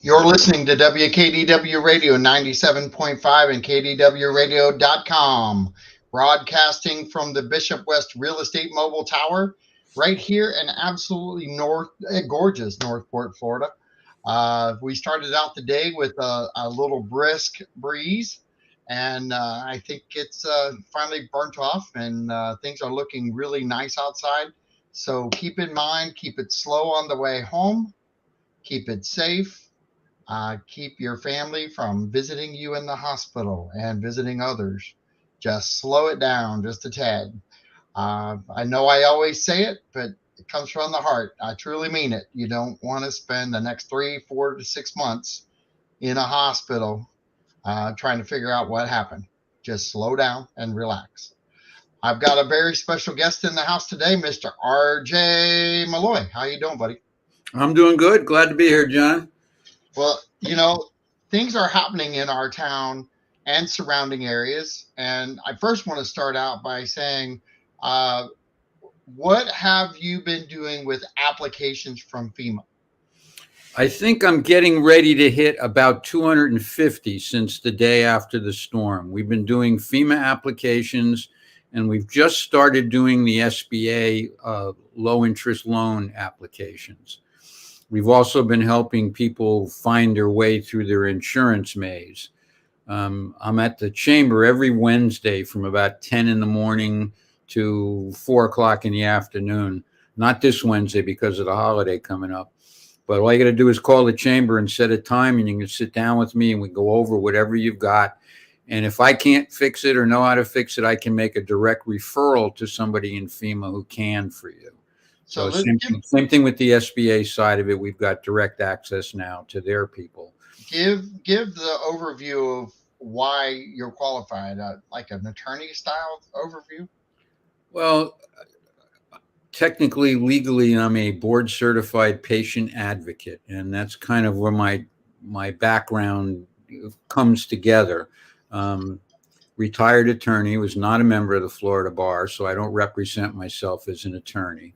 You're listening to WKDW Radio 97.5 and KDWRadio.com, broadcasting from the Bishop West Real Estate Mobile Tower right here in absolutely gorgeous Northport, Florida. We started out the day with a little brisk breeze, and I think it's finally burnt off, and things are looking really nice outside. So keep in mind, keep it slow on the way home, keep it safe. Keep your family from visiting you in the hospital and visiting others. Just slow it down just a tad. I know I always say it, but it comes from the heart. I truly mean it. You don't want to spend the next 3, 4 to 6 months in a hospital trying to figure out what happened. Just slow down and relax. I've got a very special guest in the house today, Mr. RJ Malloy. How you doing, buddy? I'm doing good. Glad to be here, John. Well, things are happening in our town and surrounding areas. And I first want to start out by saying, what have you been doing with applications from FEMA? I think I'm getting ready to hit about 250 since the day after the storm. We've been doing FEMA applications, and we've just started doing the SBA low interest loan applications. We've also been helping people find their way through their insurance maze. I'm at the chamber every Wednesday from about 10 in the morning to 4 o'clock in the afternoon. Not this Wednesday because of the holiday coming up. But all you got to do is call the chamber and set a time, and you can sit down with me and we go over whatever you've got. And if I can't fix it or know how to fix it, I can make a direct referral to somebody in FEMA who can for you. So same thing with the SBA side of it. We've got direct access now to their people. Give the overview of why you're qualified, like an attorney style overview. Well, technically, legally, I'm a board certified patient advocate, and that's kind of where my background comes together. Retired attorney, was not a member of the Florida bar, so I don't represent myself as an attorney.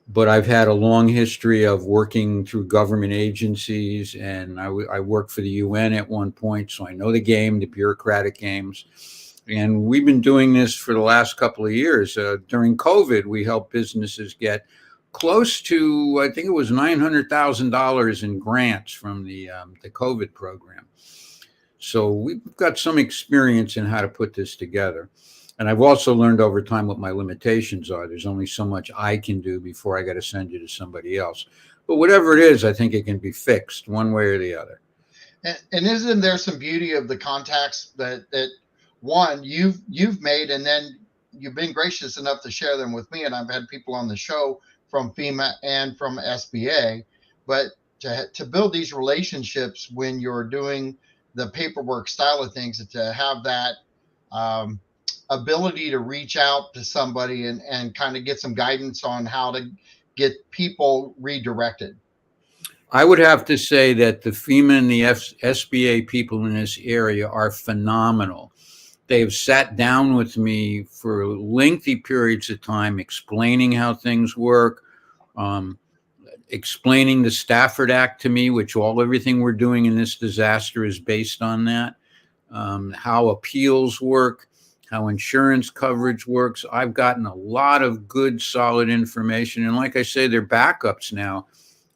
But I've had a long history of working through government agencies, and I worked for the UN at one point, so I know the game, the bureaucratic games. And we've been doing this for the last couple of years. During COVID, we helped businesses get close to, I think it was $900,000 in grants from the COVID program. So we've got some experience in how to put this together. And I've also learned over time what my limitations are. There's only so much I can do before I got to send you to somebody else. But whatever it is, I think it can be fixed one way or the other. And isn't there some beauty of the contacts that one you've made, and then you've been gracious enough to share them with me, and I've had people on the show from FEMA and from SBA, but to build these relationships when you're doing the paperwork style of things, to have that ability to reach out to somebody and kind of get some guidance on how to get people redirected. I would have to say that the FEMA and the SBA people in this area are phenomenal. They've sat down with me for lengthy periods of time, explaining how things work, explaining the Stafford Act to me, which everything we're doing in this disaster is based on that, how appeals work, how insurance coverage works. I've gotten a lot of good, solid information. And like I say, they're backups now.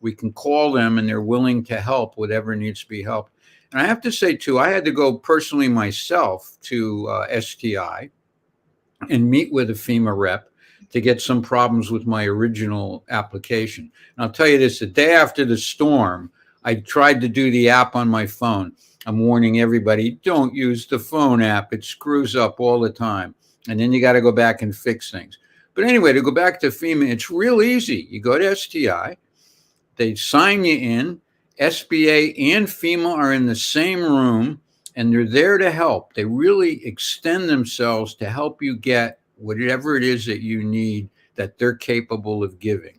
We can call them and they're willing to help whatever needs to be helped. And I have to say, too, I had to go personally myself to STI and meet with a FEMA rep to get some problems with my original application. And I'll tell you this, the day after the storm, I tried to do the app on my phone. I'm warning everybody, don't use the phone app. It screws up all the time. And then you got to go back and fix things. But anyway, to go back to FEMA, it's real easy. You go to STI, they sign you in. SBA and FEMA are in the same room, and they're there to help. They really extend themselves to help you get whatever it is that you need that they're capable of giving.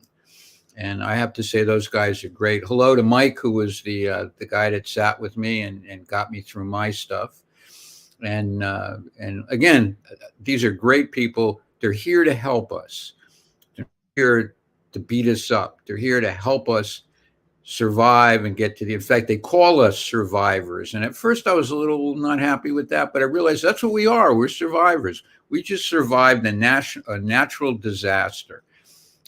And I have to say those guys are great. Hello to Mike, who was the guy that sat with me and got me through my stuff. And again, these are great people. They're here to help us. They're here to beat us up. They're here to help us survive and get to the, in fact, they call us survivors. And at first I was a little not happy with that, but I realized that's what we are. We're survivors. We just survived a natural disaster.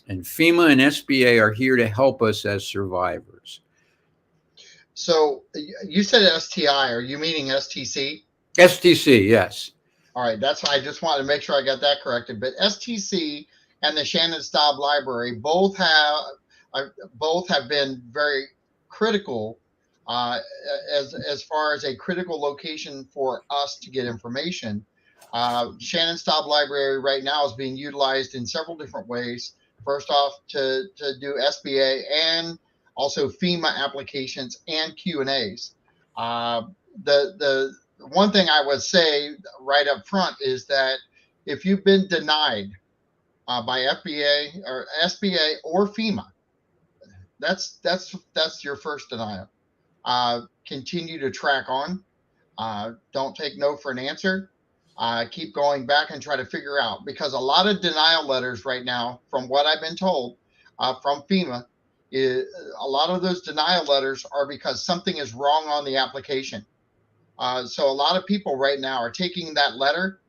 And FEMA and SBA are here to help us as survivors. So you said STI. Are you meaning STC? STC, yes. All right, that's why I just wanted to make sure I got that corrected. But STC and the Shannon Staub Library both have been very critical as far as a critical location for us to get information. Shannon Staub Library right now is being utilized in several different ways. First off, to do SBA and also FEMA applications and Q&As. The one thing I would say right up front is that if you've been denied by FBA or SBA or FEMA, that's your first denial. Continue to track on. Don't take no for an answer. Keep going back and try to figure out, because a lot of denial letters right now, from what I've been told from FEMA, a lot of those denial letters are because something is wrong on the application. So a lot of people right now are taking that letter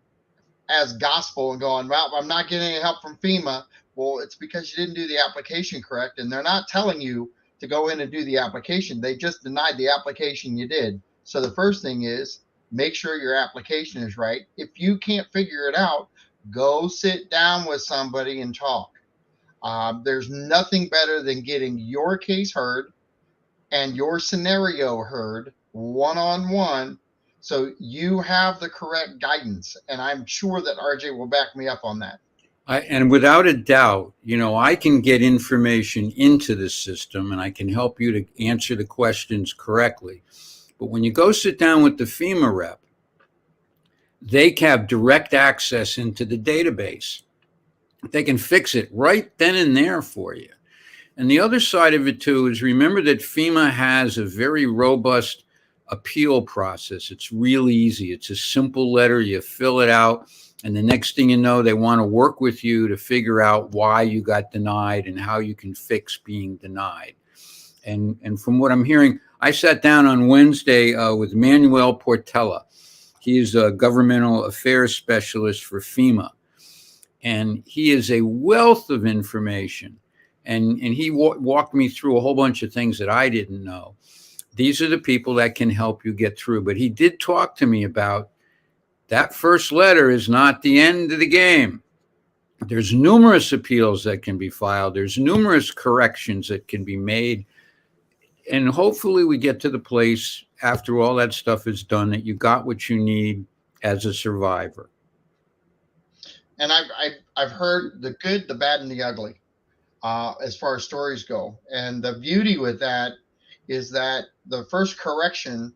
as gospel and going, well, I'm not getting any help from FEMA. Well, it's because you didn't do the application correct, and they're not telling you to go in and do the application. They just denied the application you did. So the first thing is make sure your application is right. If you can't figure it out, go sit down with somebody and talk. There's nothing better than getting your case heard and your scenario heard one-on-one, so you have the correct guidance. And I'm sure that RJ will back me up on that. And without a doubt, I can get information into the system and I can help you to answer the questions correctly. But when you go sit down with the FEMA rep, they have direct access into the database. They can fix it right then and there for you. And the other side of it too is, remember that FEMA has a very robust appeal process. It's really easy. It's a simple letter. You fill it out, and the next thing you know, they want to work with you to figure out why you got denied and how you can fix being denied. And from what I'm hearing, I sat down on Wednesday with Manuel Portella. He's a governmental affairs specialist for FEMA, and he is a wealth of information. And he walked me through a whole bunch of things that I didn't know. These are the people that can help you get through. But he did talk to me about that first letter is not the end of the game. There's numerous appeals that can be filed. There's numerous corrections that can be made. And hopefully we get to the place after all that stuff is done that you got what you need as a survivor. And I've heard the good, the bad, and the ugly. As far as stories go. And the beauty with that is that the first correction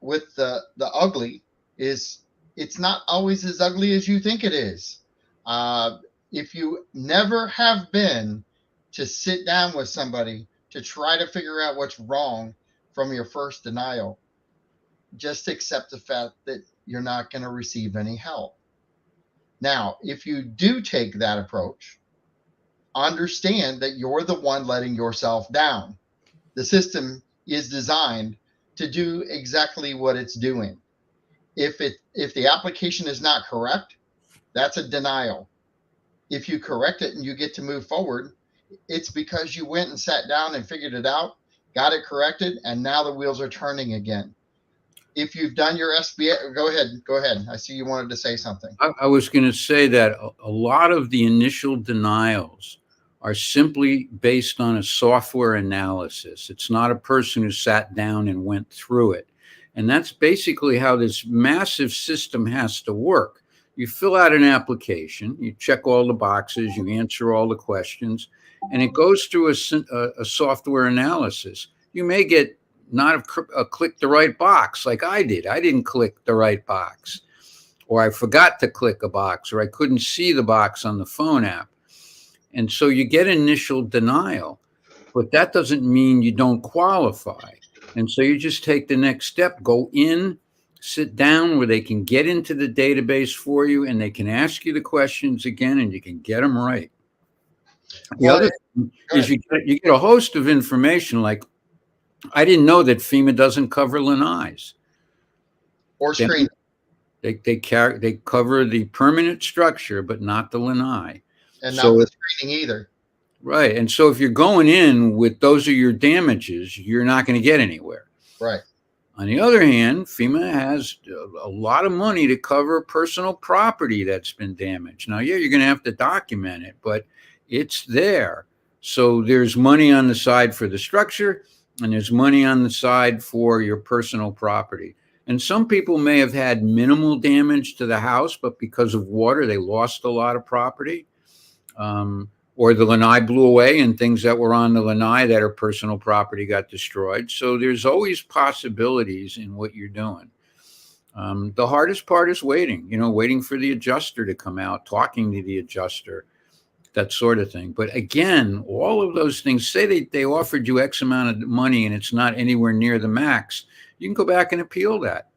with the ugly is it's not always as ugly as you think it is. If you never have been to sit down with somebody to try to figure out what's wrong from your first denial, just accept the fact that you're not going to receive any help. Now, if you do take that approach, understand that you're the one letting yourself down. The system is designed to do exactly what it's doing. If the application is not correct, that's a denial. If you correct it and you get to move forward, it's because you went and sat down and figured it out, got it corrected, and now the wheels are turning again. If you've done your SBA, go ahead. I see you wanted to say something. I was going to say that a lot of the initial denials are simply based on a software analysis. It's not a person who sat down and went through it. And that's basically how this massive system has to work. You fill out an application, you check all the boxes, you answer all the questions, and it goes through a software analysis. You may get not have clicked the right box like I did. I didn't click the right box, or I forgot to click a box, or I couldn't see the box on the phone app. And so you get initial denial, but that doesn't mean you don't qualify. And so you just take the next step, go in, sit down where they can get into the database for you, and they can ask you the questions again, and you can get them right. is Good. you get a host of information. Like, I didn't know that FEMA doesn't cover lanais. Or They screen. they cover the permanent structure, but not the lanai. And not So the screening either. right, and so if you're going in with those are your damages, you're not going to get anywhere. Right. On the other hand, FEMA has a lot of money to cover personal property that's been damaged. Now, yeah, you're going to have to document it, but it's there. So there's money on the side for the structure, and there's money on the side for your personal property. And some people may have had minimal damage to the house, but because of water, they lost a lot of property. Or the lanai blew away and things that were on the lanai that are personal property got destroyed. So there's always possibilities in what you're doing. The hardest part is waiting, waiting for the adjuster to come out, talking to the adjuster, that sort of thing. But again, all of those things, say they offered you X amount of money and it's not anywhere near the max, you can go back and appeal that.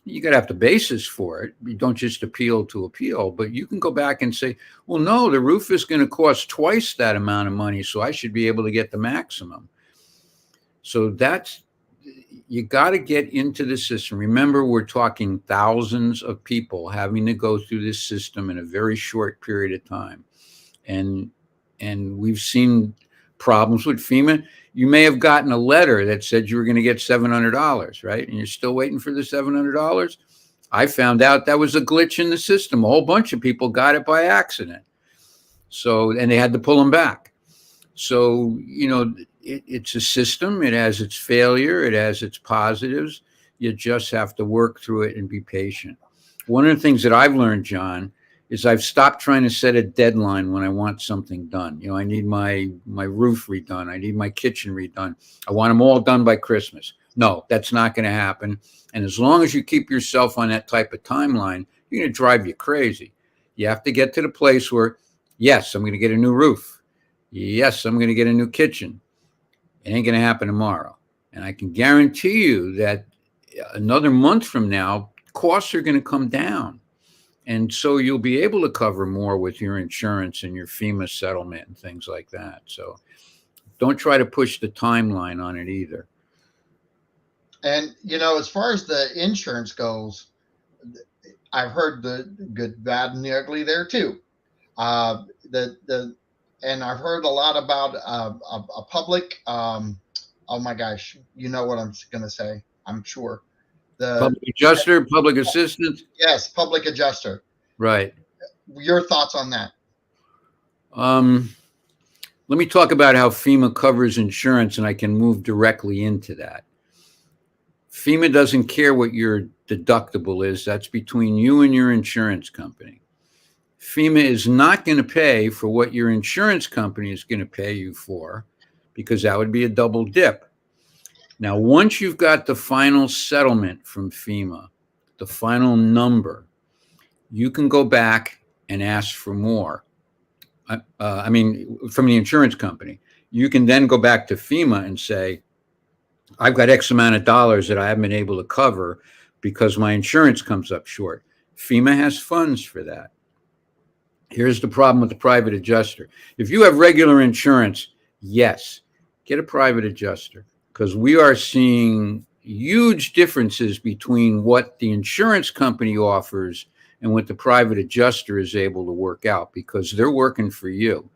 You got to have the basis for it. You don't just appeal to appeal, but you can go back and say, well, no, the roof is going to cost twice that amount of money, so I should be able to get the maximum. So you got to get into the system. Remember, we're talking thousands of people having to go through this system in a very short period of time. And we've seen problems with FEMA. You may have gotten a letter that said you were going to get $700, right? And you're still waiting for the $700. I found out that was a glitch in the system. A whole bunch of people got it by accident. So, and they had to pull them back. So, it's a system. It has its failure. It has its positives. You just have to work through it and be patient. One of the things that I've learned, John, is I've stopped trying to set a deadline when I want something done. I need my roof redone. I need my kitchen redone. I want them all done by Christmas. No, that's not going to happen. And as long as you keep yourself on that type of timeline, you're going to drive you crazy. You have to get to the place where, yes, I'm going to get a new roof. Yes, I'm going to get a new kitchen. It ain't going to happen tomorrow. And I can guarantee you that another month from now, costs are going to come down. And so you'll be able to cover more with your insurance and your FEMA settlement and things like that. So don't try to push the timeline on it either. And, as far as the insurance goes, I've heard the good, bad, and the ugly there too. And I've heard a lot about a public, oh my gosh, you know what I'm going to say, I'm sure. Public adjuster, public assistant. Yes, public adjuster. Right. Your thoughts on that? Let me talk about how FEMA covers insurance, and I can move directly into that. FEMA doesn't care what your deductible is. That's between you and your insurance company. FEMA is not going to pay for what your insurance company is going to pay you for, because that would be a double dip. Now, once you've got the final settlement from FEMA, the final number, you can go back and ask for more. From the insurance company. You can then go back to FEMA and say, I've got X amount of dollars that I haven't been able to cover because my insurance comes up short. FEMA has funds for that. Here's the problem with the private adjuster. If you have regular insurance, yes, get a private adjuster, because we are seeing huge differences between what the insurance company offers and what the private adjuster is able to work out, because they're working for you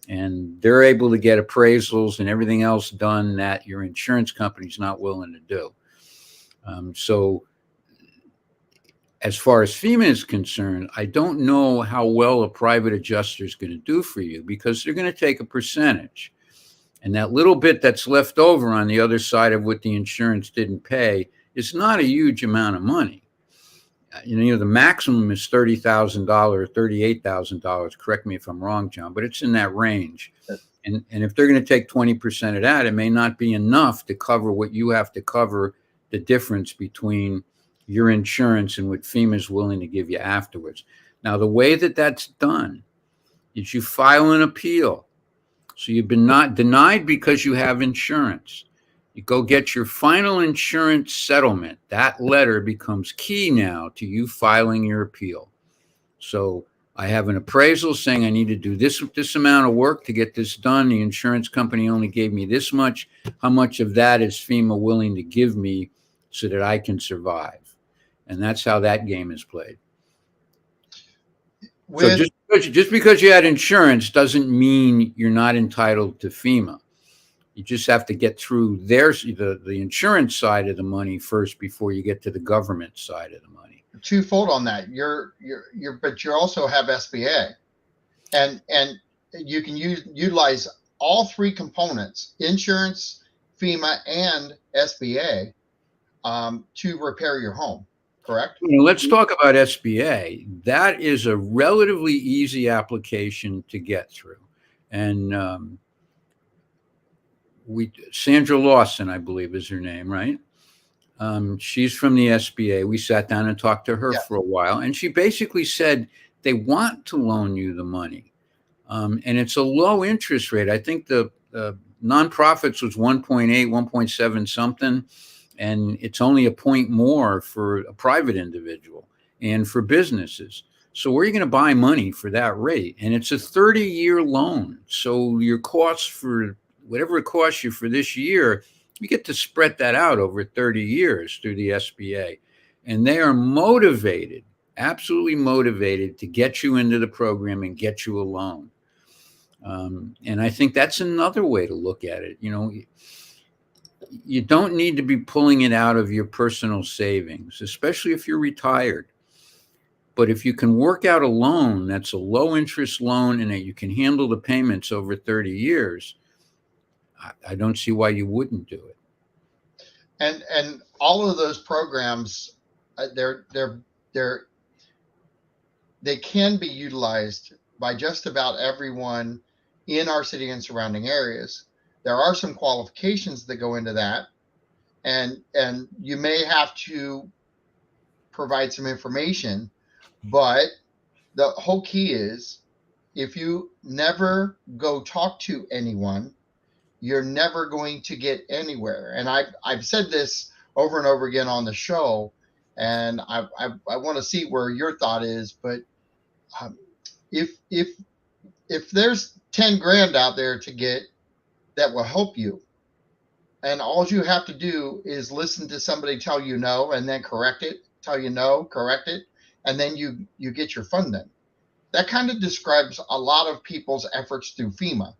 and they're able to get appraisals and everything else done that your insurance company's not willing to do. So as far as FEMA is concerned, I don't know how well a private adjuster is going to do for you, because they're going to take a percentage. And that little bit that's left over on the other side of what the insurance didn't pay is not a huge amount of money. The maximum is $30,000, $38,000. Correct me if I'm wrong, John, but it's in that range. And if they're going to take 20% of that, it may not be enough to cover what you have to cover, the difference between your insurance and what FEMA is willing to give you afterwards. Now, the way that that's done is you file an appeal. So you've been not denied because you have insurance. You go get your final insurance settlement. That letter becomes key now to you filing your appeal. So I have an appraisal saying I need to do this amount of work to get this done. The insurance company only gave me this much. How much of that is FEMA willing to give me so that I can survive? And that's how that game is played. So just because you had insurance doesn't mean you're not entitled to FEMA. You just have to get through the insurance side of the money first before you get to the government side of the money. Twofold on that. But you also have SBA, and you can utilize all three components: insurance, FEMA, and SBA, to repair your home. Correct? Let's talk about SBA. That is a relatively easy application to get through. And Sandra Lawson, I believe is her name, right? She's from the SBA. We sat down and talked to her for a while. And she basically said they want to loan you the money. And it's a low interest rate. I think the nonprofits was 1.8, 1.7 something. And it's only a point more for a private individual and for businesses. So where are you going to buy money for that rate? And it's a 30-year loan. So your costs for whatever it costs you for this year, you get to spread that out over 30 years through the SBA. And they are motivated, absolutely motivated to get you into the program and get you a loan. And I think that's another way to look at it. You don't need to be pulling it out of your personal savings, especially if you're retired. But if you can work out a loan that's a low interest loan and that you can handle the payments over 30 years, I don't see why you wouldn't do it. And all of those programs, they can be utilized by just about everyone in our city and surrounding areas. There are some qualifications that go into that, and you may have to provide some information, but the whole key is if you never go talk to anyone, you're never going to get anywhere. And I've said this over and over again on the show, and I want to see where your thought is, but if there's 10 grand out there to get that will help you, and all you have to do is listen to somebody tell you no and then correct it, tell you no, correct it, and then you get your funding. That kind of describes a lot of people's efforts through FEMA.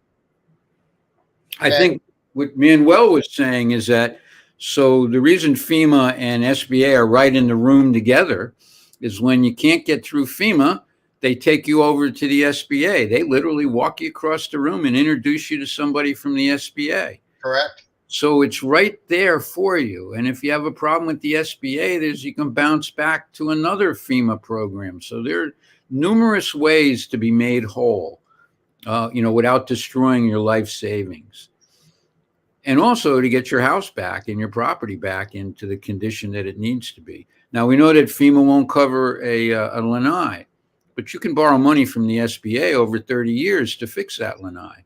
I think what Manuel was saying is that, so the reason FEMA and SBA are right in the room together is when you can't get through FEMA, they take you over to the SBA. They literally walk you across the room and introduce you to somebody from the SBA. Correct. So it's right there for you. And if you have a problem with the SBA, you can bounce back to another FEMA program. So there are numerous ways to be made whole, without destroying your life savings. And also to get your house back and your property back into the condition that it needs to be. Now, we know that FEMA won't cover a lanai, but you can borrow money from the SBA over 30 years to fix that lanai.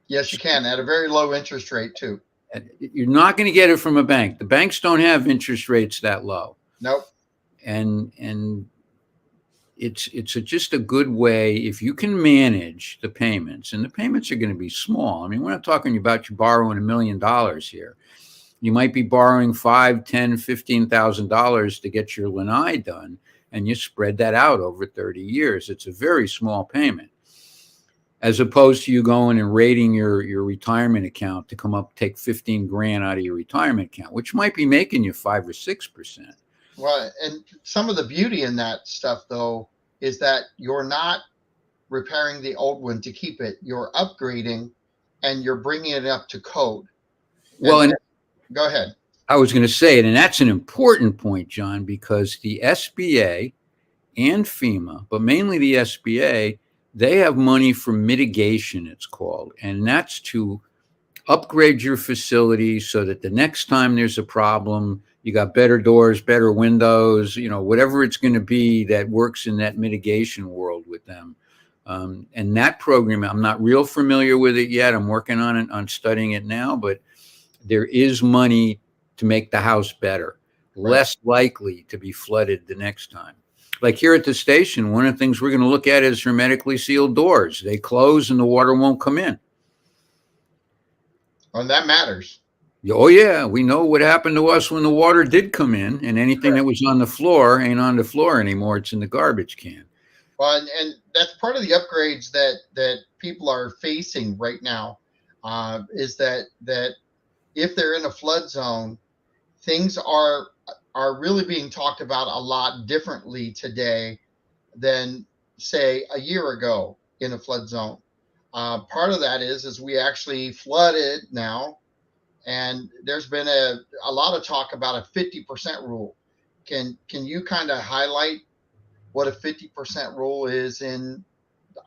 Yes, you can, at a very low interest rate too. You're not going to get it from a bank. The banks don't have interest rates that low. Nope. And it's just a good way if you can manage the payments, and the payments are going to be small. I mean, we're not talking about you borrowing $1 million here. You might be borrowing $5,000, $10,000, $15,000 to get your lanai done, and you spread that out over 30 years. It's a very small payment, as opposed to you going and raiding your retirement account to come up, take 15 grand out of your retirement account, which might be making you 5 or 6%. Well, and some of the beauty in that stuff, though, is that you're not repairing the old one to keep it. You're upgrading, and you're bringing it up to code. And go ahead. I was going to say it, and that's an important point, John, because the SBA and FEMA, but mainly the SBA, they have money for mitigation, it's called, and that's to upgrade your facility so that the next time there's a problem, you got better doors, better windows, whatever it's going to be that works in that mitigation world with them. And that program, I'm not real familiar with it yet. I'm working on it, on studying it now, but there is money to make the house better, less likely to be flooded the next time. Like here at the station, one of the things we're going to look at is hermetically sealed doors. They close and the water won't come in. And that matters. Oh yeah, we know what happened to us when the water did come in, and anything that was on the floor ain't on the floor anymore. It's in the garbage can. Well, and that's part of the upgrades that people are facing right now, is that if they're in a flood zone, things are really being talked about a lot differently today than say a year ago in a flood zone. Part of that is we actually flooded now, and there's been a lot of talk about a 50% rule. Can you kind of highlight what a 50% rule is in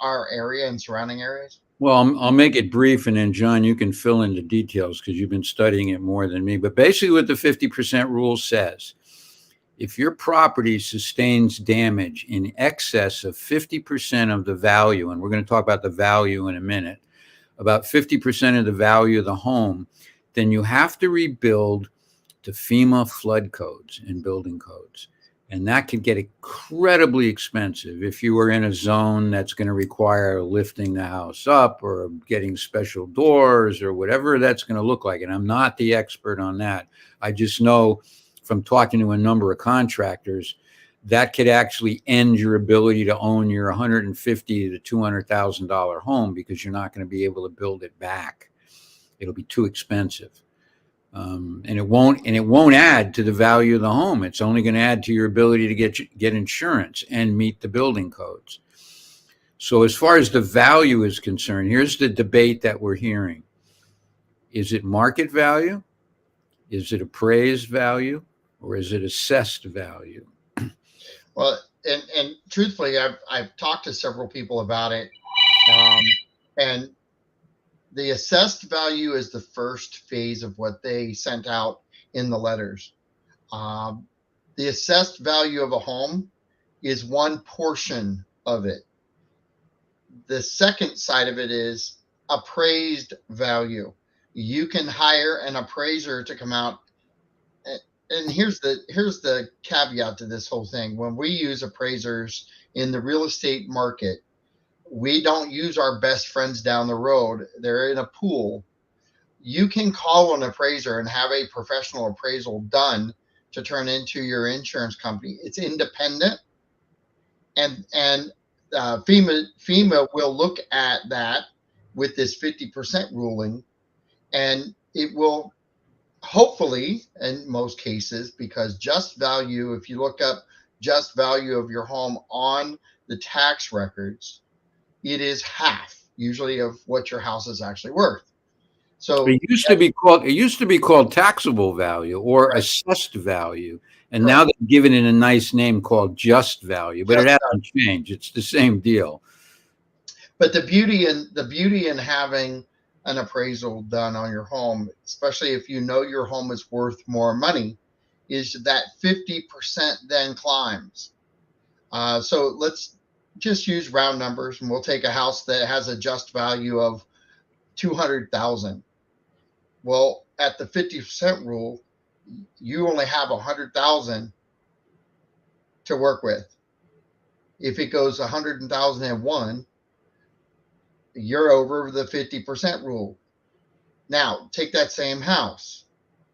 our area and surrounding areas? Well, I'll make it brief, and then John, you can fill in the details because you've been studying it more than me. But basically, what the 50% rule says, if your property sustains damage in excess of 50% of the value, and we're going to talk about the value in a minute, about 50% of the value of the home, then you have to rebuild to FEMA flood codes and building codes. And that could get incredibly expensive if you were in a zone that's going to require lifting the house up or getting special doors or whatever that's going to look like. And I'm not the expert on that. I just know from talking to a number of contractors that could actually end your ability to own your $150,000 to $200,000 home because you're not going to be able to build it back. It'll be too expensive. And it won't add to the value of the home. It's only going to add to your ability to get insurance and meet the building codes. So as far as the value is concerned, here's the debate that we're hearing. Is it market value? Is it appraised value? Or is it assessed value? Well, and truthfully, I've talked to several people about it, and the assessed value is the first phase of what they sent out in the letters. The assessed value of a home is one portion of it. The second side of it is appraised value. You can hire an appraiser to come out. And here's the caveat to this whole thing. When we use appraisers in the real estate market, we don't use our best friends down the road. They're in a pool. You can call an appraiser and have a professional appraisal done to turn into your insurance company. It's independent, and FEMA will look at that with this 50% ruling, and it will hopefully, in most cases, because just value, if you look up just value of your home on the tax records, it is half usually of what your house is actually worth. So it used to be called taxable value or right, assessed value, and right, now they've given it a nice name called just value, but it hasn't changed. It's the same deal. But the beauty in having an appraisal done on your home, especially if you know your home is worth more money, is that 50% then climbs. So let's just use round numbers, and we'll take a house that has a just value of 200,000. Well, at the 50% rule, you only have 100,000 to work with. If it goes 100,001, you're over the 50% rule. Now, take that same house.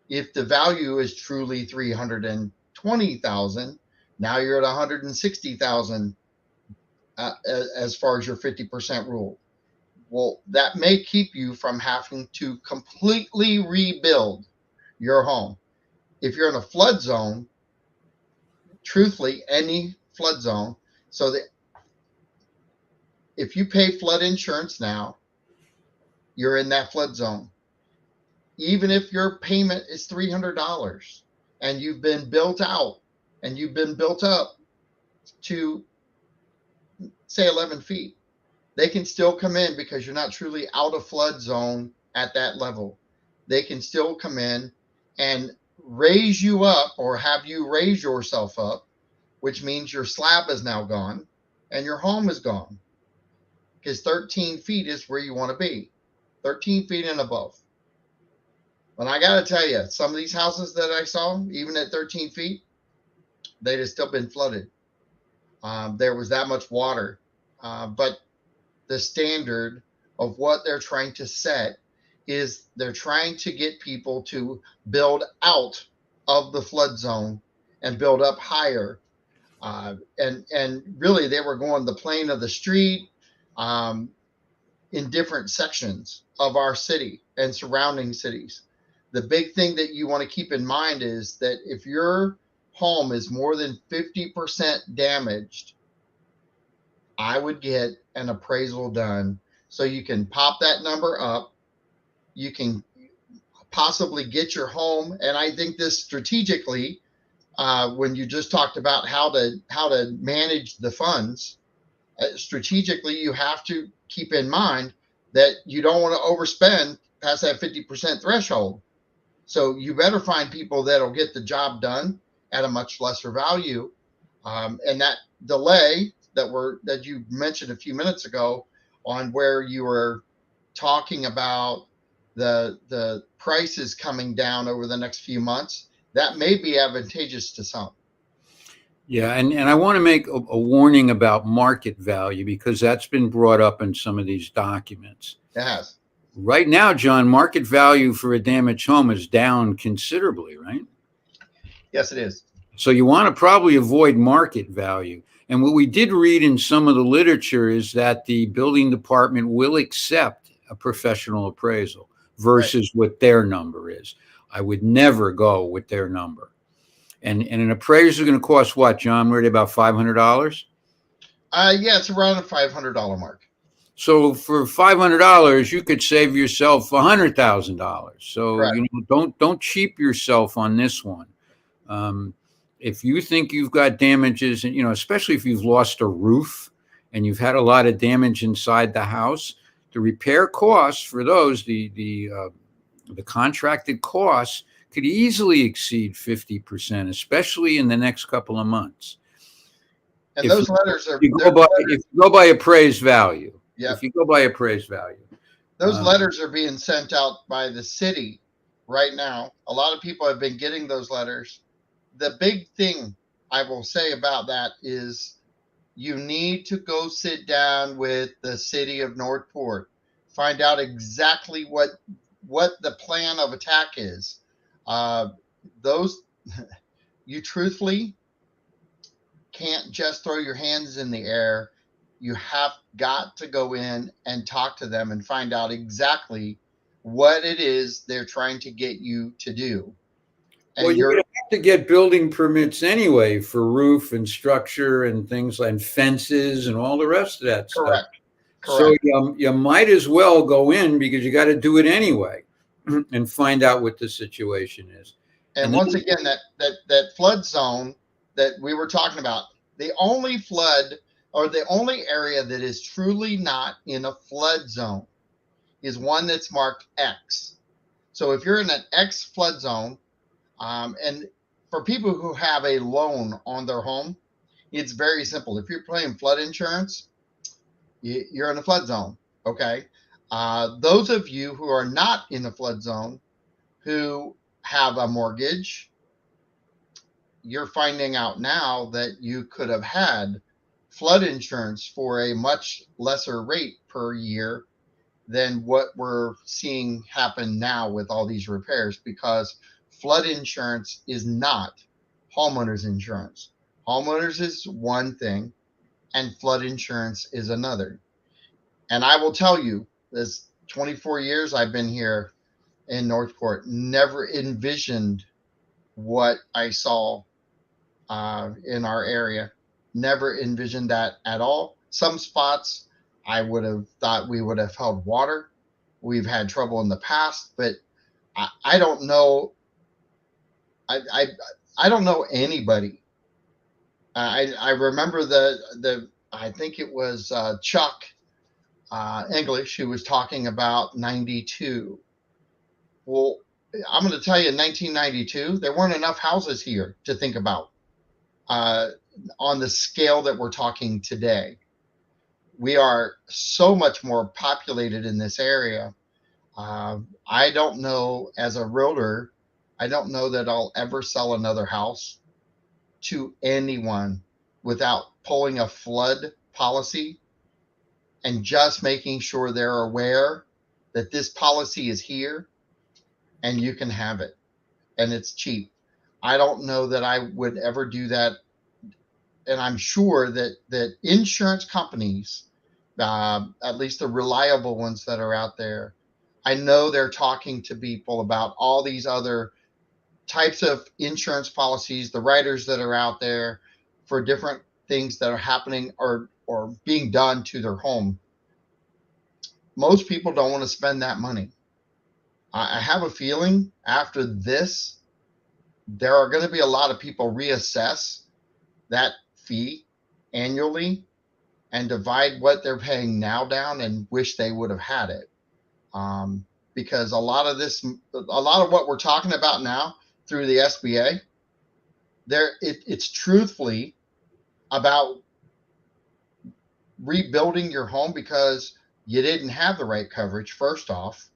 If the value is truly 320,000, now you're at 160,000 as far as your 50% rule. Well, that may keep you from having to completely rebuild your home. If you're in a flood zone, truthfully, any flood zone, so that if you pay flood insurance now, you're in that flood zone. Even if your payment is $300 and you've been built out and you've been built up to, say, 11 feet, they can still come in because you're not truly out of flood zone at that level. They can still come in and raise you up or have you raise yourself up, which means your slab is now gone and your home is gone. Because 13 feet is where you want to be, 13 feet and above. And I got to tell you, some of these houses that I saw, even at 13 feet, they'd have still been flooded. There was that much water. But the standard of what they're trying to set is they're trying to get people to build out of the flood zone and build up higher. And really, they were going the plane of the street, um, in different sections of our city and surrounding cities. The big thing that you want to keep in mind is that if your home is more than 50% damaged, I would get an appraisal done so you can pop that number up. You can possibly get your home. And I think this strategically, when you just talked about how to manage the funds, strategically, you have to keep in mind that you don't want to overspend past that 50% threshold. So you better find people that'll get the job done at a much lesser value. And that delay that you mentioned a few minutes ago, on where you were talking about the prices coming down over the next few months, that may be advantageous to some. Yeah, and I want to make a warning about market value, because that's been brought up in some of these documents. It has. Right now, John, market value for a damaged home is down considerably, right? Yes, it is. So you want to probably avoid market value. And what we did read in some of the literature is that the building department will accept a professional appraisal versus what their number is. I would never go with their number. And an appraiser is going to cost what, John? We're at about $500? Yeah, it's around the $500 mark. So for $500, you could save yourself $100,000. So Correct. you know, don't cheap yourself on this one. If you think you've got damages, and you know, especially if you've lost a roof and you've had a lot of damage inside the house, the repair costs for those, the contracted costs could easily exceed 50%, especially in the next couple of months. And those letters are, if you go by appraised value. Yep. If you go by appraised value. Those letters are being sent out by the city right now. A lot of people have been getting those letters. The big thing I will say about that is you need to go sit down with the city of Northport, find out exactly what the plan of attack is. Those you truthfully can't just throw your hands in the air. You have got to go in and talk to them and find out exactly what it is they're trying to get you to do. And well, you're going to have to get building permits anyway for roof and structure and things like fences and all the rest of that correct. stuff. So you might as well go in, because you got to do it anyway and find out what the situation is. And once again, that flood zone that we were talking about, the only flood, or the only area that is truly not in a flood zone, is one that's marked X. So if you're in an X flood zone, and for people who have a loan on their home, it's very simple. If you're paying flood insurance, you're in a flood zone. Okay. Those of you who are not in the flood zone, who have a mortgage, you're finding out now that you could have had flood insurance for a much lesser rate per year than what we're seeing happen now with all these repairs, because flood insurance is not homeowners insurance. Homeowners is one thing and flood insurance is another. And I will tell you, this 24 years I've been here in Northport, never envisioned what I saw in our area. Never envisioned that at all. Some spots I would have thought we would have held water. We've had trouble in the past, but I don't know. I don't know anybody. I remember I think it was Chuck English who was talking about 92. Well, I'm going to tell you, in 1992, there weren't enough houses here to think about on the scale that we're talking today. We are so much more populated in this area. I don't know, as a realtor, I don't know that I'll ever sell another house to anyone without pulling a flood policy and just making sure they're aware that this policy is here and you can have it and it's cheap. I don't know that I would ever do that. And I'm sure that insurance companies, at least the reliable ones that are out there, I know they're talking to people about all these other types of insurance policies, the writers that are out there for different things that are happening or being done to their home. Most people don't want to spend that money. I have a feeling after this, there are going to be a lot of people reassess that fee annually and divide what they're paying now down and wish they would have had it. Because a lot of what we're talking about now through the SBA, it's truthfully about rebuilding your home because you didn't have the right coverage first off,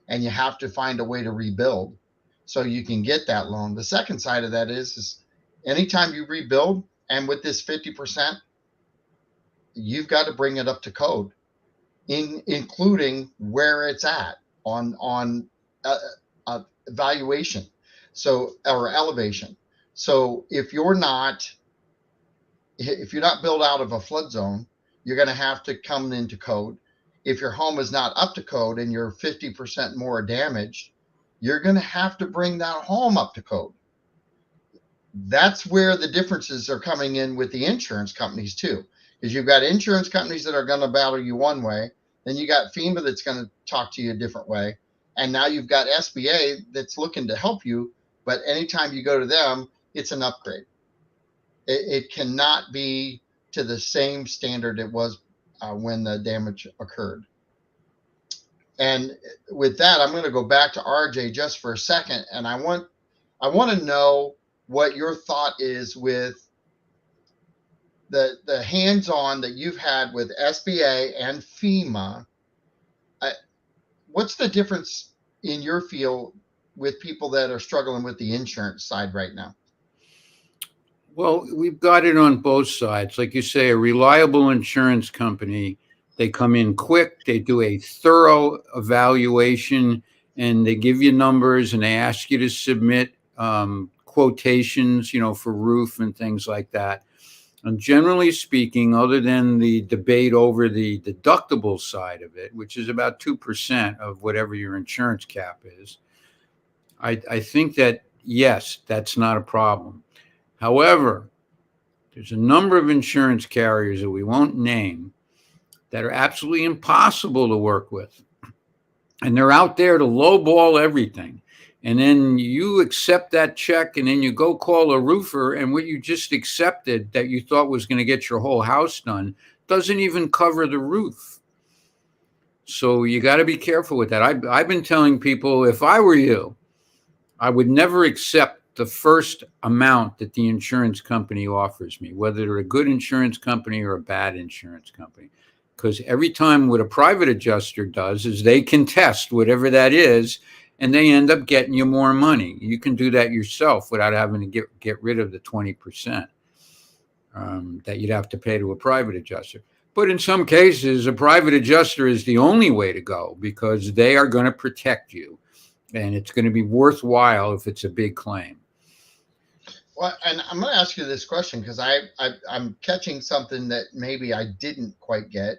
and you have to find a way to rebuild so you can get that loan. The second side of that is anytime you rebuild, and with this 50%, you've got to bring it up to code, including where it's at on valuation, or elevation. So if you're not built out of a flood zone, you're going to have to come into code. If your home is not up to code and you're 50% more damaged, you're going to have to bring that home up to code. That's where the differences are coming in with the insurance companies too, because you've got insurance companies that are going to battle you one way, then you got FEMA that's going to talk to you a different way, and now you've got SBA that's looking to help you, but anytime you go to them, it's an upgrade. It cannot be to the same standard it was when the damage occurred. And with that, I'm going to go back to RJ just for a second, and I want to know what your thought is with the hands-on that you've had with SBA and FEMA. What's the difference in your field with people that are struggling with the insurance side right now? Well, we've got it on both sides. Like you say, a reliable insurance company, they come in quick, they do a thorough evaluation, and they give you numbers, and they ask you to submit quotations, for roof and things like that. And generally speaking, other than the debate over the deductible side of it, which is about 2% of whatever your insurance cap is, I think that, yes, that's not a problem. However, there's a number of insurance carriers that we won't name that are absolutely impossible to work with. And they're out there to lowball everything. And then you accept that check, and then you go call a roofer, and what you just accepted that you thought was going to get your whole house done doesn't even cover the roof. So you got to be careful with that. I've been telling people, if I were you, I would never accept the first amount that the insurance company offers me, whether they're a good insurance company or a bad insurance company. Because every time what a private adjuster does is they contest whatever that is, and they end up getting you more money. You can do that yourself without having to get rid of the 20% that you'd have to pay to a private adjuster. But in some cases, a private adjuster is the only way to go because they are going to protect you, and it's going to be worthwhile if it's a big claim. Well, and I'm going to ask you this question because I'm catching something that maybe I didn't quite get.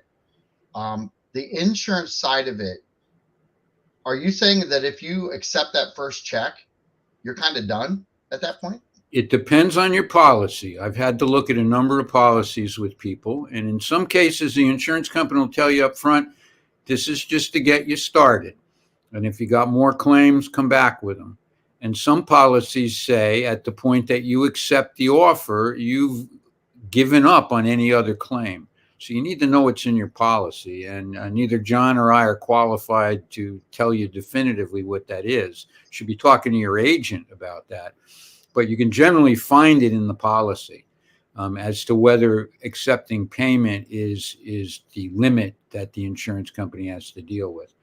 The insurance side of it, are you saying that if you accept that first check, you're kind of done at that point? It depends on your policy. I've had to look at a number of policies with people, and in some cases, the insurance company will tell you up front, this is just to get you started. And if you got more claims, come back with them. And some policies say at the point that you accept the offer, you've given up on any other claim. So you need to know what's in your policy, and neither John or I are qualified to tell you definitively what that is. You should be talking to your agent about that. But you can generally find it in the policy as to whether accepting payment is the limit that the insurance company has to deal with.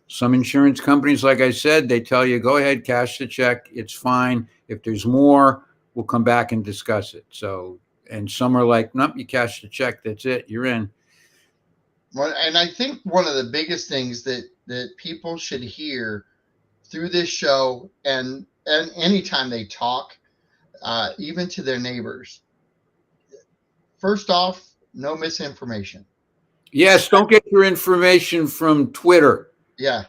Some insurance companies, like I said, they tell you, go ahead, cash the check. It's fine. If there's more, we'll come back and discuss it. So And some are like, nope, you cash the check, that's it, you're in. Well, and I think one of the biggest things that people should hear through this show, and anytime they talk, even to their neighbors, first off, no misinformation. Yes, don't get your information from Twitter. Yeah.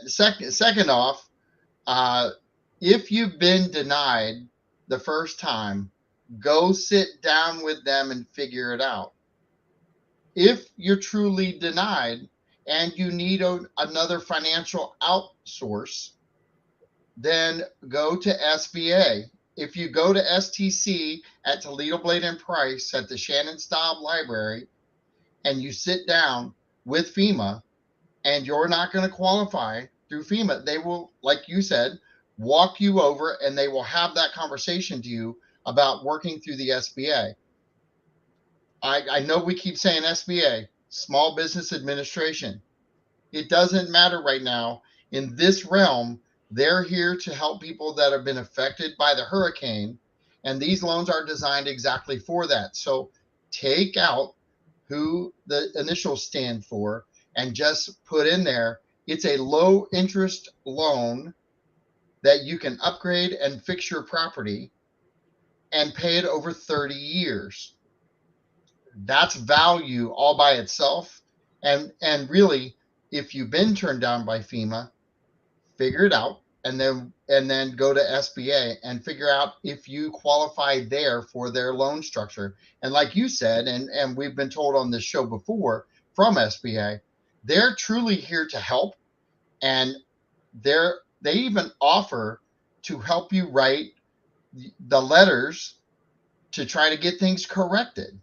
Second off, uh, if you've been denied the first time, go sit down with them and figure it out. If you're truly denied and you need another financial outsource, then go to SBA. If you go to STC at Toledo Blade and Price at the Shannon Staub Library and you sit down with FEMA and you're not going to qualify through FEMA, they will, like you said, walk you over and they will have that conversation to you about working through the SBA. I know we keep saying SBA, Small Business Administration. It doesn't matter right now. In this realm, they're here to help people that have been affected by the hurricane, and these loans are designed exactly for that. So take out who the initials stand for and just put in there, it's a low interest loan that you can upgrade and fix your property and pay it over 30 years. That's value all by itself. And really, if you've been turned down by FEMA, figure it out and then go to SBA and figure out if you qualify there for their loan structure. And like you said, and we've been told on this show before from SBA, they're truly here to help, and they even offer to help you write the letters to try to get things corrected.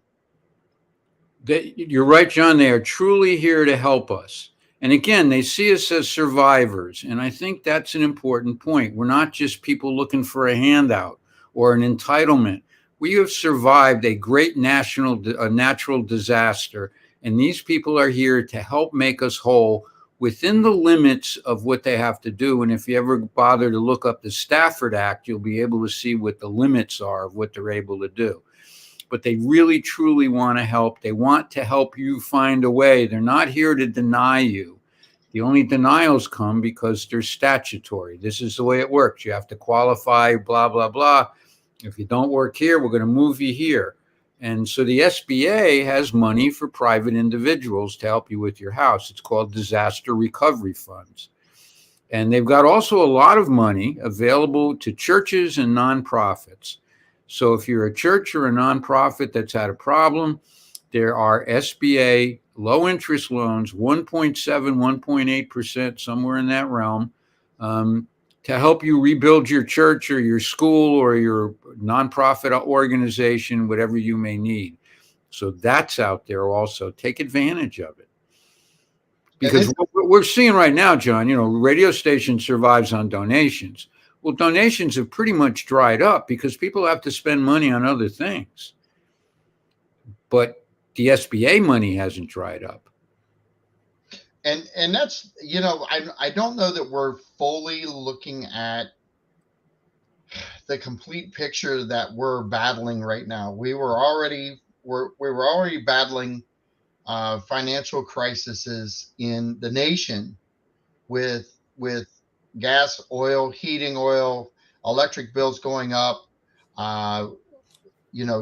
You're right, John. They are truly here to help us. And again, they see us as survivors. And I think that's an important point. We're not just people looking for a handout or an entitlement. We have survived a great natural disaster. And these people are here to help make us whole within the limits of what they have to do. And if you ever bother to look up the Stafford Act, you'll be able to see what the limits are of what they're able to do. But they really, truly want to help. They want to help you find a way. They're not here to deny you. The only denials come because they're statutory. This is the way it works. You have to qualify, blah, blah, blah. If you don't work here, we're going to move you here. And so the SBA has money for private individuals to help you with your house. It's called disaster recovery funds. And they've got also a lot of money available to churches and nonprofits. So if you're a church or a nonprofit that's had a problem, there are SBA low interest loans, 1.7, 1.8%, somewhere in that realm, to help you rebuild your church or your school or your nonprofit organization, whatever you may need. So that's out there also. Take advantage of it. Because what we're seeing right now, John, radio station survives on donations. Well, donations have pretty much dried up because people have to spend money on other things. But the SBA money hasn't dried up. And that's, I don't know that we're fully looking at the complete picture that we're battling right now. We were already battling financial crises in the nation with gas, oil, heating oil, electric bills going up,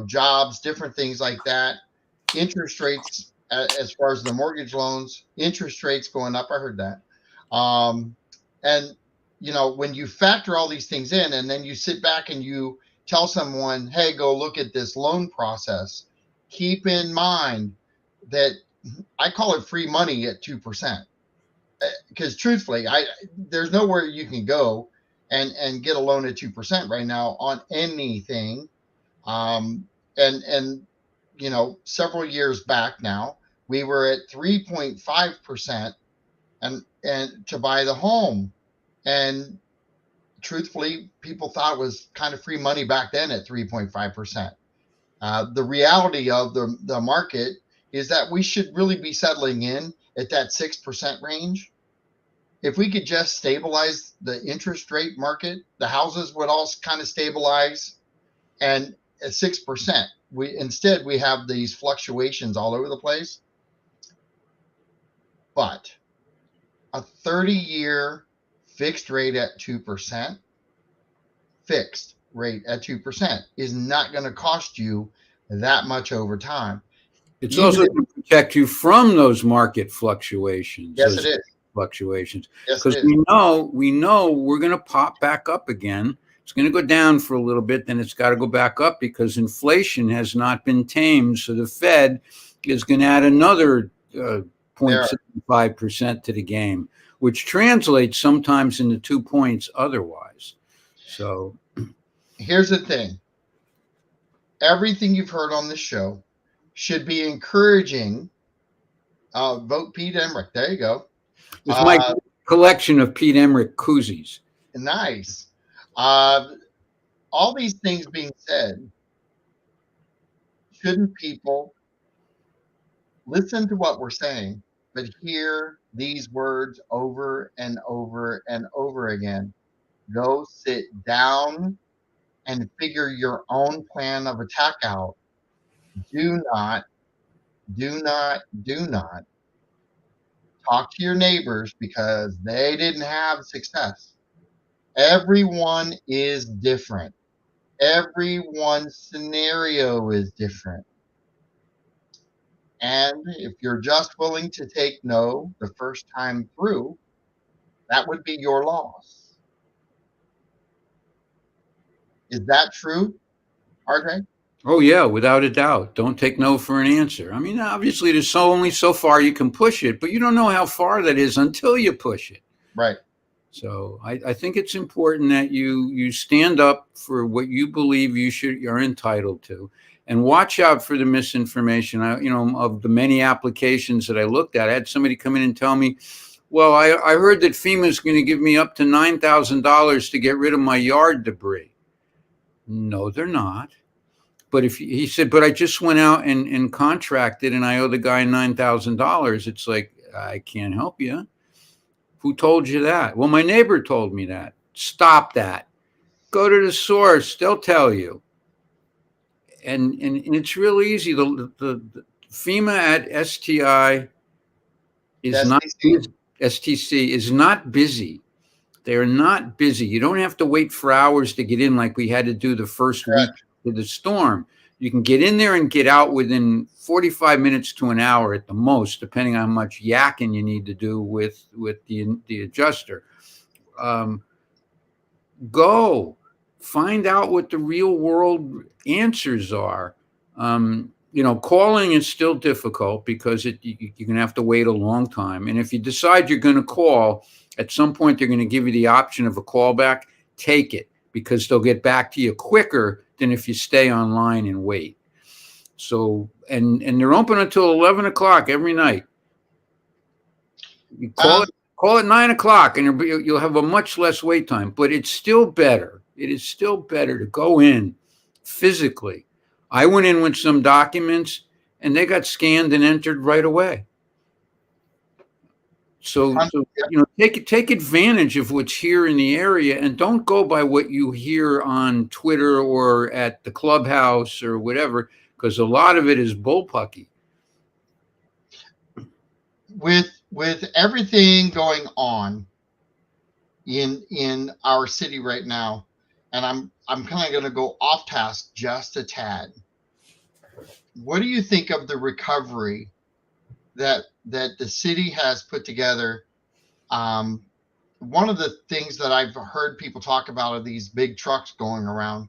jobs, different things like that. Interest rates, as far as the mortgage loans, interest rates going up. I heard that. And, when you factor all these things in and then you sit back and you tell someone, hey, go look at this loan process, keep in mind that I call it free money at 2%. Because truthfully, there's nowhere you can go and get a loan at 2% right now on anything. And several years back now, we were at 3.5% and to buy the home. And truthfully, people thought it was kind of free money back then at 3.5%. The reality of the market is that we should really be settling in at that 6% range. If we could just stabilize the interest rate market, the houses would all kind of stabilize and at 6%. we have these fluctuations all over the place. But a 30-year fixed rate at 2%, fixed rate at 2% is not going to cost you that much over time. It's Even also if, to protect you from those market fluctuations, yes, it is. Yes, it because is. we know we're going to pop back up again. It's going to go down for a little bit, then it's got to go back up because inflation has not been tamed. So the Fed is going to add another 0.75% to the game, which translates sometimes into 2 points otherwise. So Here's the thing. Everything you've heard on this show should be encouraging. Vote Pete Emmerich. There you go. with my collection of Pete Emmerich koozies. Nice. All these things being said, shouldn't people listen to what we're saying, but hear these words over and over and over again? Go sit down and figure your own plan of attack out. Do not, do not talk to your neighbors because they didn't have success. Everyone is different. Everyone's scenario is different. And if you're just willing to take no the first time through, that would be your loss. Is that true, RJ? Oh yeah, without a doubt. Don't take no for an answer. I mean, obviously, there's only so far you can push it, but you don't know how far that is until you push it. Right. So I think it's important that you stand up for what you believe you're entitled to, and watch out for the misinformation. Of the many applications that I looked at, I had somebody come in and tell me, "Well, I heard that FEMA is going to give me up to $9,000 to get rid of my yard debris." No, they're not. But he said, but I just went out and contracted and I owe the guy $9,000. It's like, I can't help you. Who told you that? Well, my neighbor told me that. Stop that. Go to the source. They'll tell you. And it's real easy. The FEMA at STI is not STC is not busy. They're not busy. You don't have to wait for hours to get in like we had to do the first week of the storm. You can get in there and get out within 45 minutes to an hour at the most, depending on how much yakking you need to do with the adjuster. Go find out what the real world answers are. Calling is still difficult because you're going to have to wait a long time. And if you decide you're going to call, at some point they're going to give you the option of a callback. Take it, because they'll get back to you quicker than if you stay online and wait. So, and they're open until 11 o'clock every night. You call it 9 o'clock and you'll have a much less wait time, but it's still better. It is still better to go in physically. I went in with some documents and they got scanned and entered right away. So take advantage of what's here in the area and don't go by what you hear on Twitter or at the clubhouse or whatever, because a lot of it is bullpucky. With everything going on in our city right now, and I'm kind of going to go off task just a tad. What do you think of the recovery that the city has put together? One of the things that I've heard people talk about are these big trucks going around.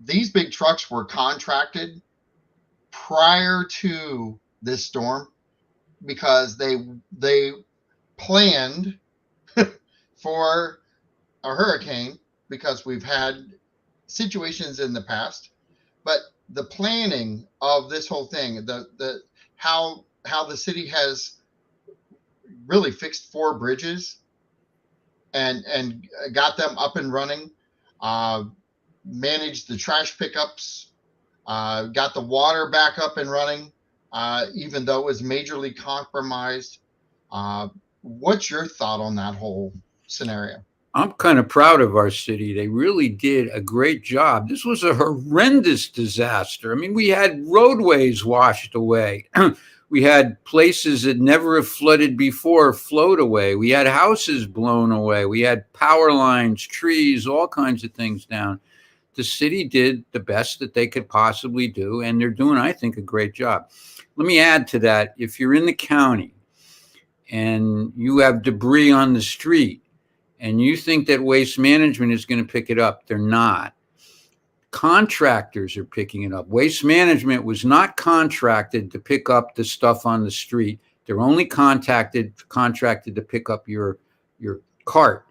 These big trucks were contracted prior to this storm because they planned for a hurricane, because we've had situations in the past. But the planning of this whole thing, the how the city has really fixed 4 bridges and got them up and running, managed the trash pickups, got the water back up and running, even though it was majorly compromised. What's your thought on that whole scenario? I'm kind of proud of our city. They really did a great job. This was a horrendous disaster. I mean, we had roadways washed away. We had places that never have flooded before float away. We had houses blown away. We had power lines, trees, all kinds of things down. The city did the best that they could possibly do, and they're doing, I think, a great job. Let me add to that. If you're in the county and you have debris on the street, and you think that waste management is going to pick it up, they're not. Contractors are picking it up. Waste management was not contracted to pick up the stuff on the street. They're only contracted to pick up your cart.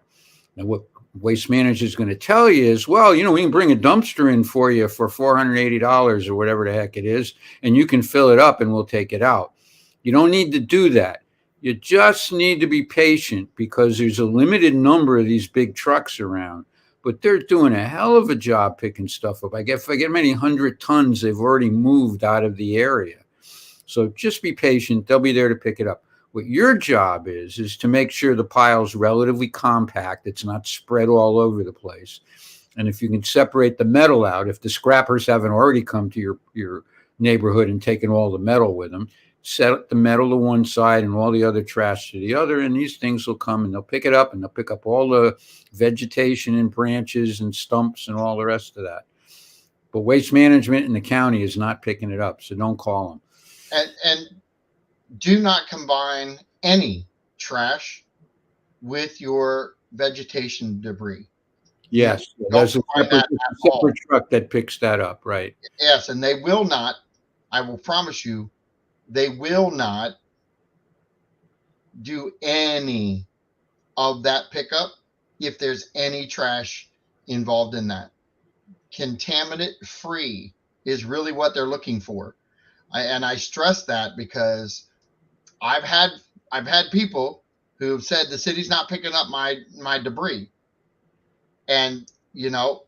Now, what waste manager is going to tell you is, well, you know, we can bring a dumpster in for you for $480 or whatever the heck it is, and you can fill it up and we'll take it out. You don't need to do that. You just need to be patient because there's a limited number of these big trucks around, but they're doing a hell of a job picking stuff up. I forget many 100 tons they've already moved out of the area. So just be patient. They'll be there to pick it up. What your job is to make sure the pile's relatively compact. It's not spread all over the place. And if you can separate the metal out, if the scrappers haven't already come to your neighborhood and taken all the metal with them, set the metal to one side and all the other trash to the other, and these things will come and they'll pick it up, and they'll pick up all the vegetation and branches and stumps and all the rest of that. But waste management in the county is not picking it up, so don't call them. And do not combine any trash with your vegetation debris. Yes, there's a separate truck that picks that up, right? Yes, and they will not, I will promise you, they will not do any of that pickup if there's any trash involved in that. Contaminant free is really what they're looking for. And I stress that because I've had people who have said the city's not picking up my debris. And, you know,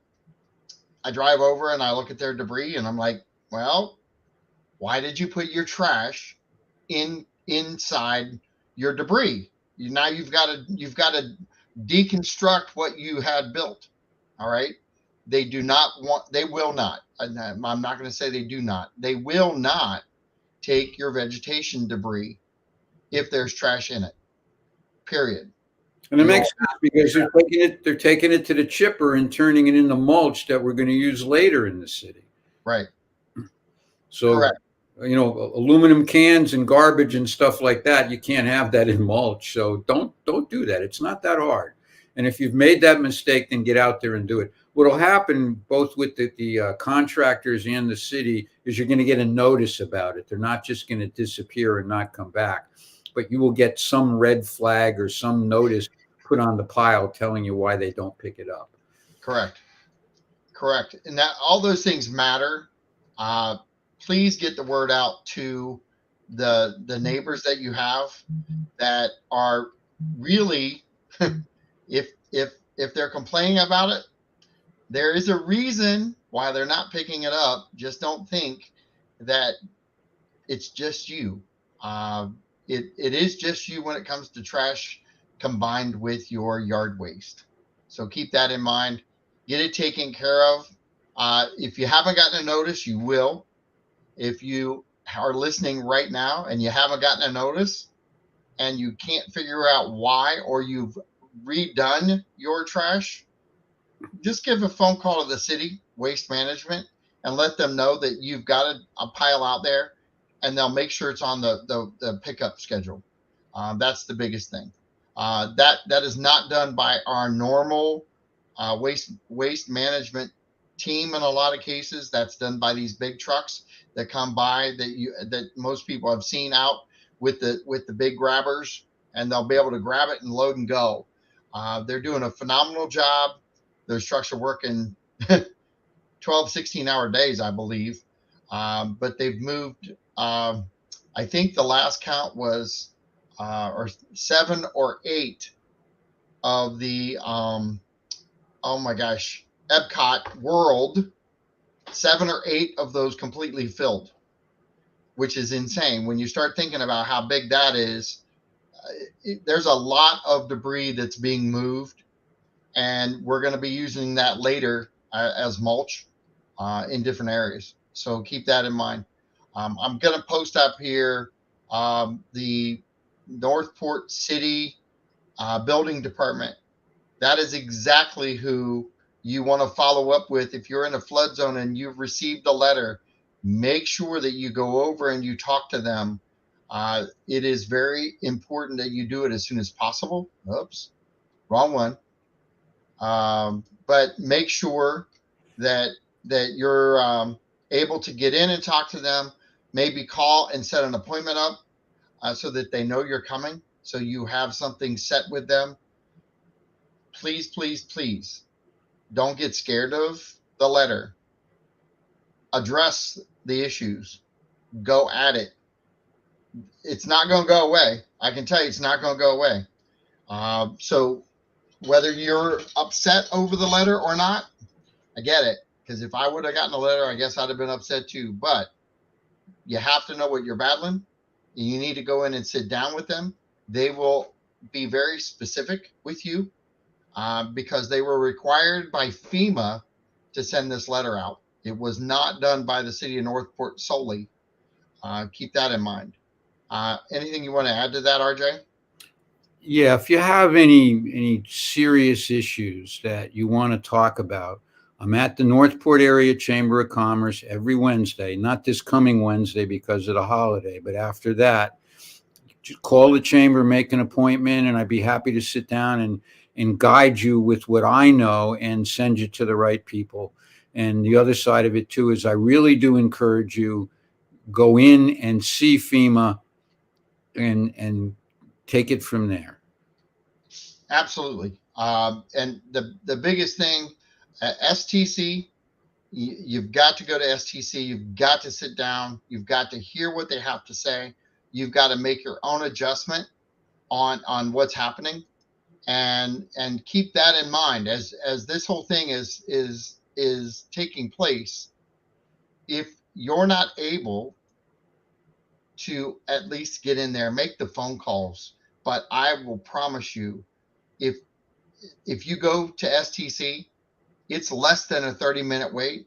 I drive over and I look at their debris and I'm like, well, why did you put your trash inside your debris? Now you've got to deconstruct what you had built. All right. They will not. I'm not going to say they do not. They will not take your vegetation debris if there's trash in it. Period. And it makes sense because they're taking it to the chipper and turning it into mulch that we're going to use later in the city. Right. So, correct. You know, aluminum cans and garbage and stuff like that, you can't have that in mulch. So don't do that. It's not that hard. And if you've made that mistake, then get out there and do it. What will happen both with the contractors and the city is you're going to get a notice about it. They're not just going to disappear and not come back, but you will get some red flag or some notice put on the pile telling you why they don't pick it up. Correct. And that all those things matter. Please get the word out to the neighbors that you have that are really, if they're complaining about it, there is a reason why they're not picking it up. Just don't think that it's just you. It is just you when it comes to trash combined with your yard waste. So keep that in mind. Get it taken care of. If you haven't gotten a notice, you will. If you are listening right now and you haven't gotten a notice and you can't figure out why, or you've redone your trash, just give a phone call to the city waste management and let them know that you've got a pile out there, and they'll make sure it's on the pickup schedule. That's the biggest thing. That is not done by our normal waste management team. In a lot of cases, that's done by these big trucks that come by that most people have seen out with the big grabbers, and they'll be able to grab it and load and go. They're doing a phenomenal job. Those trucks are working 12, 16-hour days, I believe. But they've moved, I think the last count was or 7 or 8 of the, oh my gosh, Epcot World, 7 or 8 of those completely filled, which is insane. When you start thinking about how big that is, there's a lot of debris that's being moved. and we're going to be using that later as mulch in different areas. So keep that in mind. I'm going to post up here the Northport City Building Department. That is exactly who you want to follow up with. If you're in a flood zone and you've received a letter, make sure that you go over and you talk to them. It is very important that you do it as soon as possible. Oops, wrong one. But make sure that you're able to get in and talk to them. Maybe call and set an appointment up so that they know you're coming. So you have something set with them. Please, please, please don't get scared of the letter. Address the issues. Go at it. It's not going to go away. I can tell you it's not going to go away. So whether you're upset over the letter or not, I get it. Because if I would have gotten a letter, I guess I'd have been upset too. But you have to know what you're battling. You need to go in and sit down with them. They will be very specific with you because they were required by FEMA to send this letter out. It was not done by the city of Northport solely. Keep that in mind. Anything you want to add to that, RJ? Yeah, if you have any serious issues that you want to talk about, I'm at the Northport Area Chamber of Commerce every Wednesday, not this coming Wednesday because of the holiday, but after that, just call the chamber, make an appointment, and I'd be happy to sit down and guide you with what I know and send you to the right people. And the other side of it too is I really do encourage you, go in and see FEMA and take it from there. Absolutely. And the biggest thing, STC, you've got to go to STC. You've got to sit down. You've got to hear what they have to say. You've got to make your own adjustment on what's happening, and keep that in mind as this whole thing is taking place. If you're not able to at least get in there, make the phone calls. But I will promise you, if you go to STC, it's less than a 30-minute wait,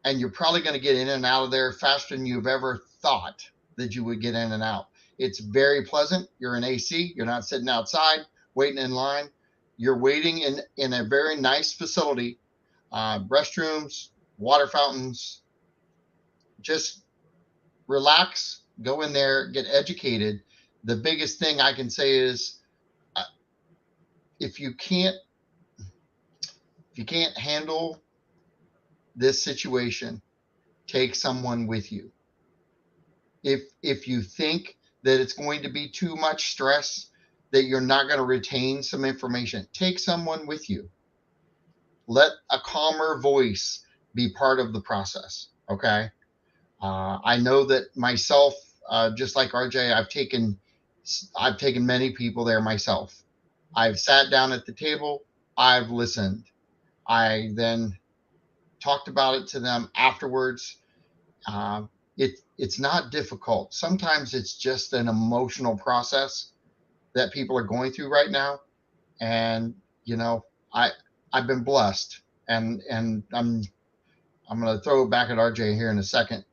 and you're probably going to get in and out of there faster than you've ever thought that you would get in and out. It's very pleasant. You're in AC. You're not sitting outside waiting in line. You're waiting in a very nice facility, restrooms, water fountains. Just relax, go in there, get educated. The biggest thing I can say is if you can't handle this situation, take someone with you. If you think that it's going to be too much stress, that you're not going to retain some information, take someone with you. Let a calmer voice be part of the process. Okay. I know that myself, just like RJ, I've taken many people there myself. I've sat down at the table. I've listened. I then talked about it to them afterwards. It's not difficult. Sometimes it's just an emotional process that people are going through right now. And, I've been blessed, and I'm going to throw it back at RJ here in a second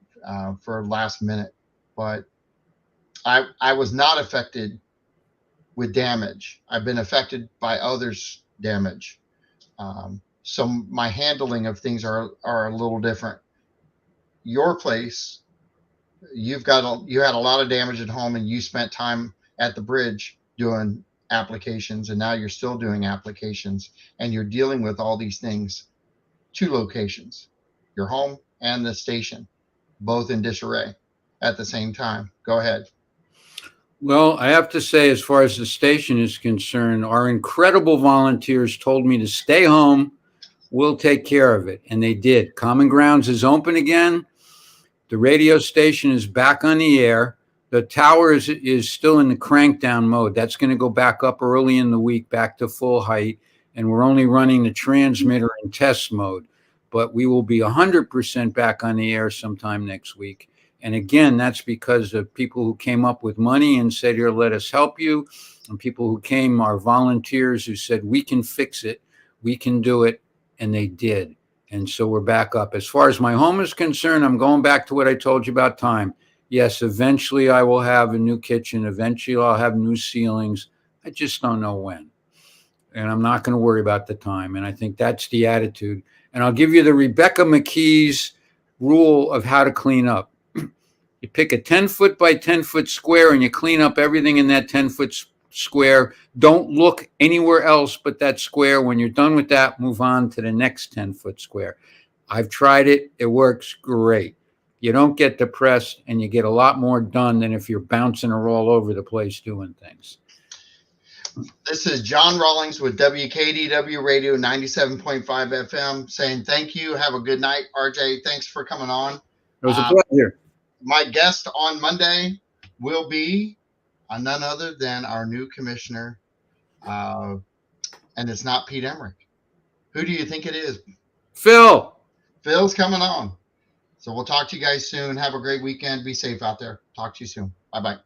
for last minute, but I was not affected with damage. I've been affected by others' damage. So my handling of things are a little different. Your place, you had a lot of damage at home, and you spent time at the bridge doing applications, and now you're still doing applications, and you're dealing with all these things. 2 locations, your home and the station, both in disarray at the same time. Go ahead. Well, I have to say, as far as the station is concerned, our incredible volunteers told me to stay home. We'll take care of it. And they did. Common Grounds is open again. The radio station is back on the air. The tower is still in the crank down mode. That's going to go back up early in the week, back to full height. And we're only running the transmitter in test mode. But we will be 100% back on the air sometime next week. And again, that's because of people who came up with money and said, here, let us help you. And people who came are volunteers who said, we can fix it. We can do it. And they did. And so we're back up. As far as my home is concerned, I'm going back to what I told you about time. Yes, eventually I will have a new kitchen. Eventually I'll have new ceilings. I just don't know when. And I'm not going to worry about the time. And I think that's the attitude. And I'll give you the Rebecca McKee's rule of how to clean up. You pick a 10-foot by 10-foot square and you clean up everything in that 10-foot square. Don't look anywhere else but that square. When you're done with that, move on to the next 10-foot square. I've tried it. It works great. You don't get depressed and you get a lot more done than if you're bouncing or all over the place doing things. This is John Rawlings with WKDW Radio 97.5 FM saying thank you. Have a good night. RJ, thanks for coming on. It was a pleasure. My guest on Monday will be none other than our new commissioner, and it's not Pete Emmerich. Who do you think it is? Phil. Phil's coming on. So we'll talk to you guys soon. Have a great weekend. Be safe out there. Talk to you soon. Bye-bye.